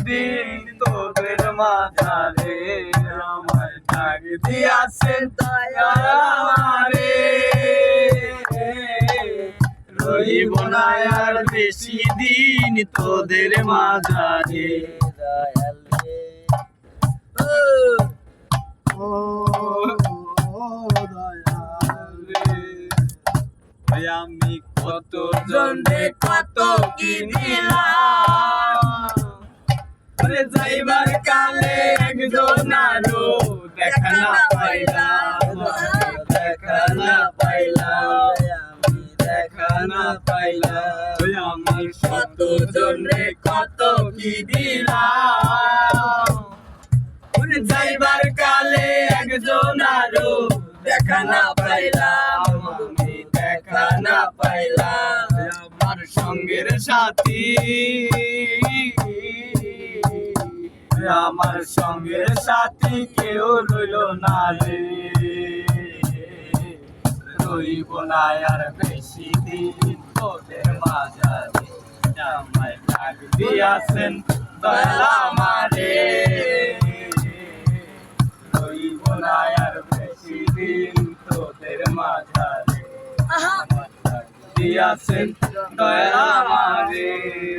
দিন তোদের মাঝারে আমায় ডাক দিয়াছেন আমারে রইব না আর বেশি দিন তোদের মাঝারে আমি কত জনে কত কি দিলাম যাইবার কালে একজন আরো দেখা না পাইলাম আমি দেখা না পাইলাম আমি কত জনে কত কি দিলাম যাইবার কালে একজন আরো দেখা না পাইলাম আমি দেখা না পাইলাম আমার সঙ্গের সাথী আমার সঙ্গের সাথী কেউ রইল না রে রইব না আর বেশি দিন তোদের মাঝারে আমায় ডাক দিয়াছেন দয়াল আমারে রইব না আর বেশি দিন তোদের মাঝারে আমায় ডাক দিয়াছেন দয়াল আমারে।